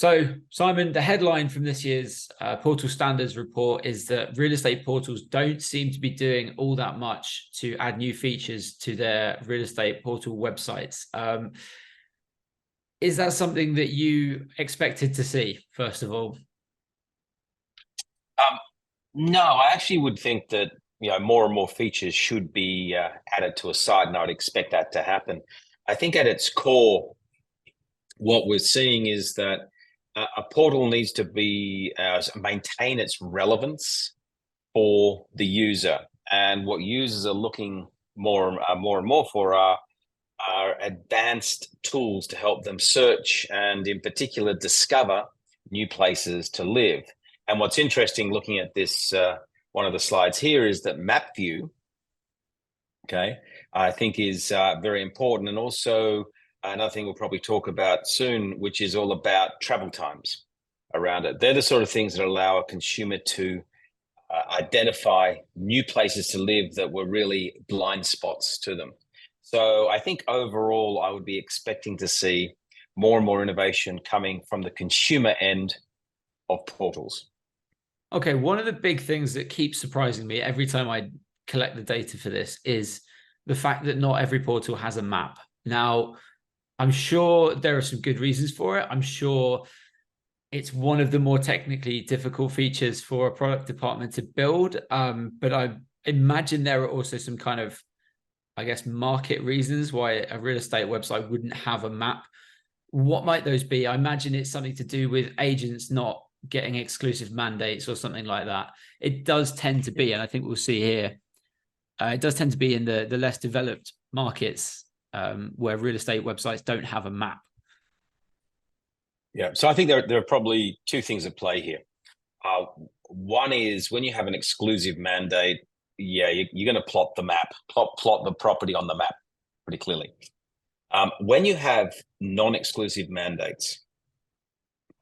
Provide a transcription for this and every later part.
So, Simon, the headline from this year's Portal Standards report is that real estate portals don't seem to be doing all that much to add new features to their real estate portal websites. Is that something that you expected to see, first of all? No, I actually would think that more and more features should be added to a site, and I'd expect that to happen. I think at its core, what we're seeing is that a portal needs to be maintain its relevance for the user, and what users are looking more and more for are advanced tools to help them search and, in particular, discover new places to live. And what's interesting, looking at this, one of the slides here, is that map view, okay, I think is very important. And also another thing we'll probably talk about soon, which is all about travel times around it. They're the sort of things that allow a consumer to identify new places to live that were really blind spots to them. So I think overall, I would be expecting to see more and more innovation coming from the consumer end of portals. Okay, one of the big things that keeps surprising me every time I collect the data for this is the fact that not every portal has a map. Now, I'm sure there are some good reasons for it. I'm sure it's one of the more technically difficult features for a product department to build. But I imagine there are also some kind of, I guess, market reasons why a real estate website wouldn't have a map. What might those be? I imagine it's something to do with agents not getting exclusive mandates or something like that. It does tend to be, and I think we'll see here, it does tend to be in the less developed markets where real estate websites don't have a map. Yeah, so I think there are probably two things at play here. One is when you have an exclusive mandate, you're going to plot the map, plot the property on the map pretty clearly. When you have non-exclusive mandates,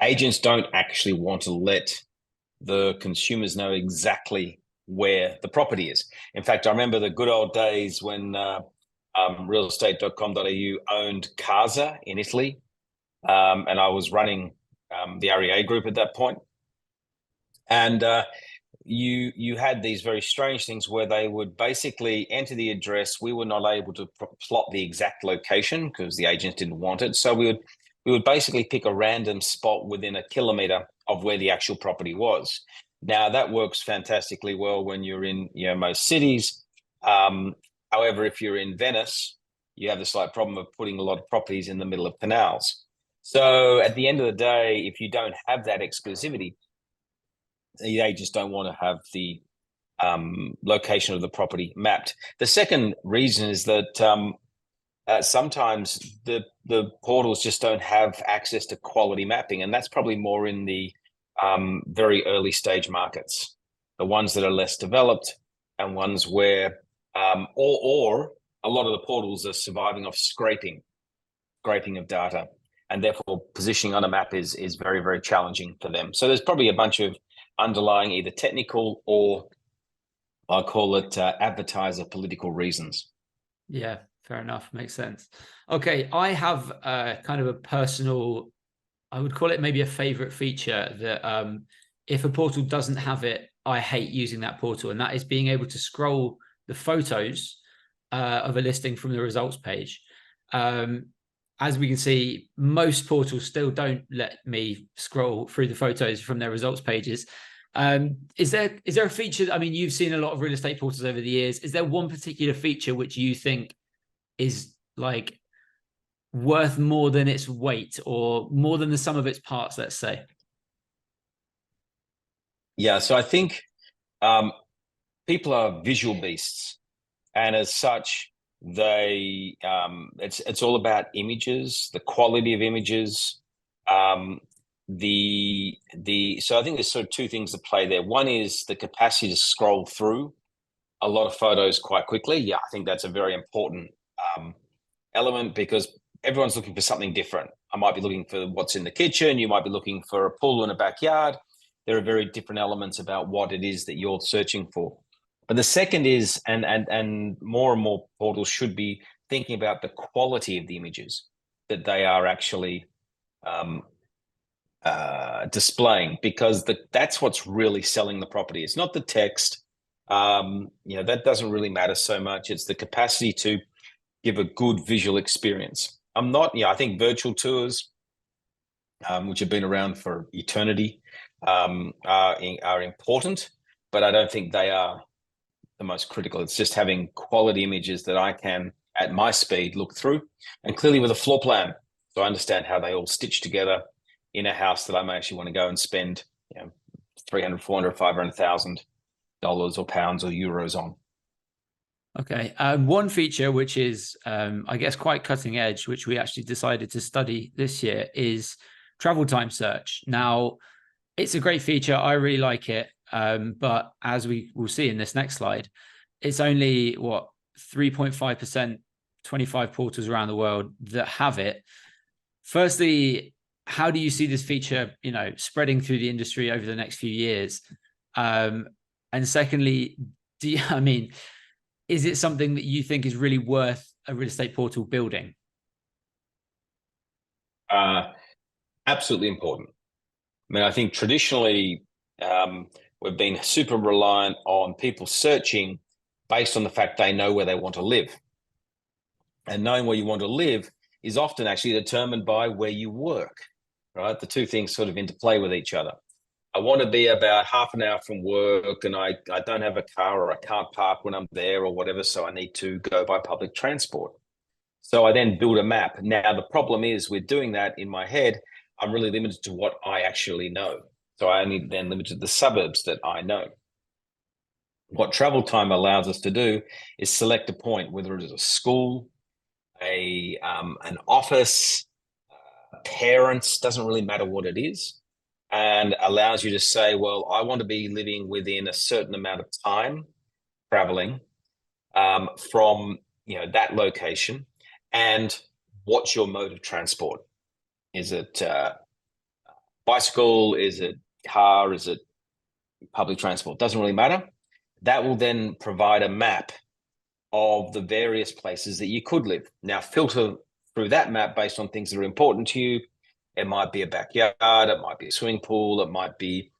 agents don't actually want to let the consumers know exactly where the property is. In fact, I remember the good old days when realestate.com.au owned Casa in Italy, and I was running the REA Group at that point. And you had these very strange things where they would basically enter the address. We were not able to plot the exact location because the agents didn't want it. So we would basically pick a random spot within a kilometer of where the actual property was. Now that works fantastically well when you're in most cities. However, if you're in Venice, you have the slight problem of putting a lot of properties in the middle of canals. So at the end of the day, if you don't have that exclusivity, the agents don't want to have the location of the property mapped. The second reason is that sometimes the portals just don't have access to quality mapping, and that's probably more in the very early stage markets, the ones that are less developed, and ones where or a lot of the portals are surviving off scraping of data, and therefore positioning on a map is very, very challenging for them. So there's probably a bunch of underlying either technical or I'll call it advertiser political reasons. Yeah, fair enough. Makes sense. Okay, I have kind of a personal, I would call it maybe a favorite feature that if a portal doesn't have it, I hate using that portal, and that is being able to scroll the photos of a listing from the results page. As we can see, most portals still don't let me scroll through the photos from their results pages. Is there a feature? I mean, you've seen a lot of real estate portals over the years. Is there one particular feature which you think is like worth more than its weight or more than the sum of its parts, let's say? Yeah, so I think people are visual beasts, and as such, they it's all about images, the quality of images. So I think there's sort of two things at play there. One is the capacity to scroll through a lot of photos quite quickly. Yeah, I think that's a very important element because everyone's looking for something different. I might be looking for what's in the kitchen. You might be looking for a pool in a backyard. There are very different elements about what it is that you're searching for. But the second is, and more portals should be thinking about the quality of the images that they are actually displaying, because that's what's really selling the property. It's not the text. That doesn't really matter so much. It's the capacity to give a good visual experience. I think virtual tours, which have been around for eternity, are important, but I don't think they are the most critical. It's just having quality images that I can, at my speed, look through, and clearly with a floor plan, so I understand how they all stitch together in a house that I may actually want to go and spend, 300, 400, $500,000 or pounds or euros on. Okay. One feature which is, I guess, quite cutting edge, which we actually decided to study this year, is travel time search. Now, it's a great feature. I really like it. But as we will see in this next slide, it's only 3.5%, 25 portals around the world that have it. Firstly, how do you see this feature, spreading through the industry over the next few years? And secondly, is it something that you think is really worth a real estate portal building? Absolutely important. I think traditionally we've been super reliant on people searching based on the fact they know where they want to live. And knowing where you want to live is often actually determined by where you work, right? The two things sort of interplay with each other. I want to be about half an hour from work, and I don't have a car, or I can't park when I'm there or whatever, so I need to go by public transport. So I then build a map. Now, the problem is with doing that in my head, I'm really limited to what I actually know. So I only then limited to the suburbs that I know. What travel time allows us to do is select a point, whether it is a school, an office, parents, doesn't really matter what it is, and allows you to say, well, I want to be living within a certain amount of time traveling from that location. And what's your mode of transport? Is it bicycle? Is it car? Is it public transport? Doesn't really matter. That will then provide a map of the various places that you could live. Now, filter through that map based on things that are important to you. It might be a backyard, it might be a swimming pool, it might be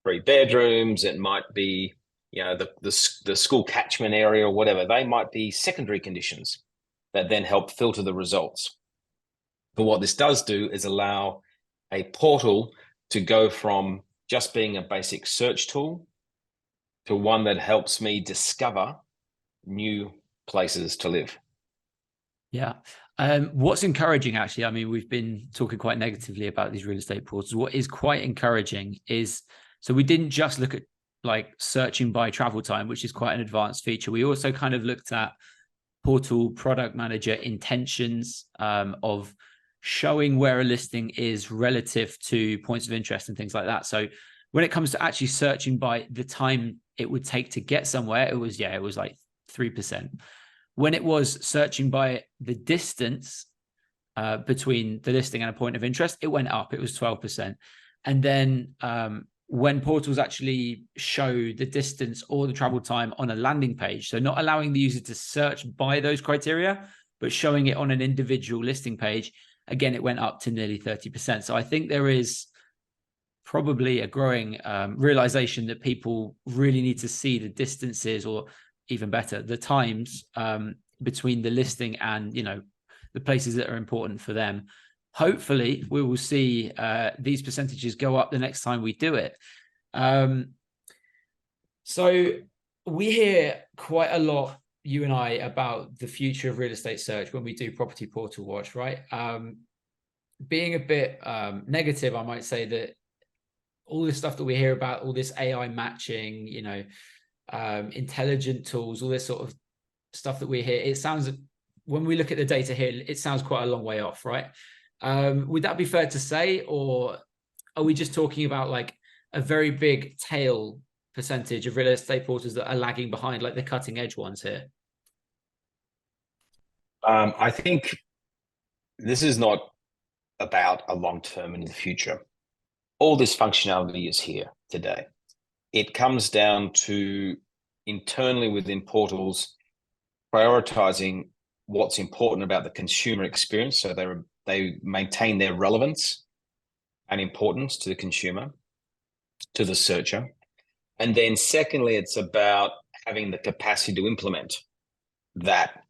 3 bedrooms, it might be the school catchment area or whatever. They might be secondary conditions that then help filter the results. But what this does do is allow a portal to go from just being a basic search tool to one that helps me discover new places to live. Yeah. What's encouraging, actually, we've been talking quite negatively about these real estate portals. What is quite encouraging is, so we didn't just look at like searching by travel time, which is quite an advanced feature. We also kind of looked at portal product manager intentions, of showing where a listing is relative to points of interest and things like that. So when it comes to actually searching by the time it would take to get somewhere, it was like 3%. When it was searching by the distance between the listing and a point of interest, it went up. It was 12%. And then when portals actually show the distance or the travel time on a landing page, so not allowing the user to search by those criteria, but showing it on an individual listing page, again, it went up to nearly 30%. So I think there is probably a growing realization that people really need to see the distances, or even better, the times between the listing and the places that are important for them. Hopefully we will see these percentages go up the next time we do it. So we hear quite a lot, you and I, about the future of real estate search when we do Property Portal Watch, right? Being a bit negative, I might say that all this stuff that we hear about, all this AI matching, intelligent tools, all this sort of stuff that we hear, it sounds, when we look at the data here, it sounds quite a long way off, right? Would that be fair to say, or are we just talking about like a very big tail percentage of real estate portals that are lagging behind, like the cutting edge ones here? I think this is not about a long term in the future. All this functionality is here today. It comes down to internally within portals prioritizing what's important about the consumer experience, so they maintain their relevance, and importance to the consumer, to the searcher. And then secondly, it's about having the capacity to implement that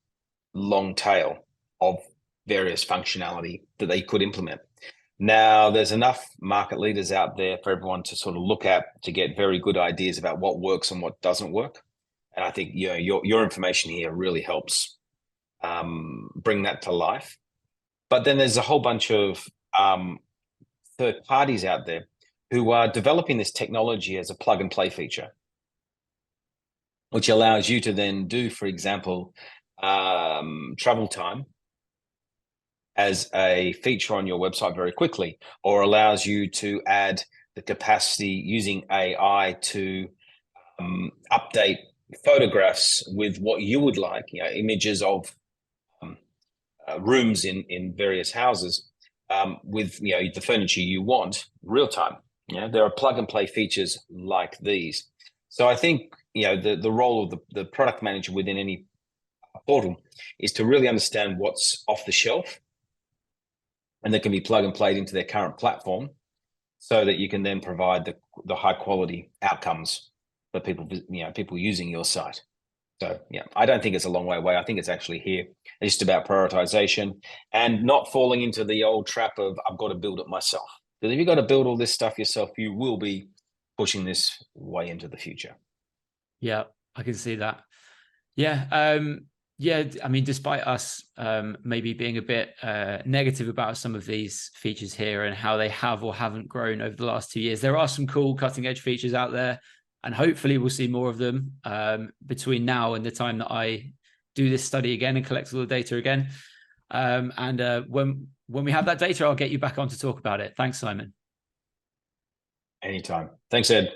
long tail of various functionality that they could implement. Now, there's enough market leaders out there for everyone to sort of look at to get very good ideas about what works and what doesn't work. And I think your information here really helps bring that to life. But then there's a whole bunch of third parties out there who are developing this technology as a plug and play feature, which allows you to then do, for example, travel time as a feature on your website very quickly, or allows you to add the capacity using AI to update photographs with what you would like, images of rooms in various houses with the furniture you want real time. There are plug and play features like these. So I think the role of the product manager within any portal is to really understand what's off the shelf and that can be plug and played into their current platform, so that you can then provide the high quality outcomes for people using your site. So I don't think it's a long way away. I think it's actually here. It's just about prioritization and not falling into the old trap of I've got to build it myself. Because if you've got to build all this stuff yourself, you will be pushing this way into the future. Yeah, I can see that. Yeah. Yeah, I mean, despite us maybe being a bit negative about some of these features here and how they have or haven't grown over the last 2 years, there are some cool cutting edge features out there. And hopefully we'll see more of them between now and the time that I do this study again and collect all the data again. And when we have that data, I'll get you back on to talk about it. Thanks, Simon. Anytime. Thanks, Ed.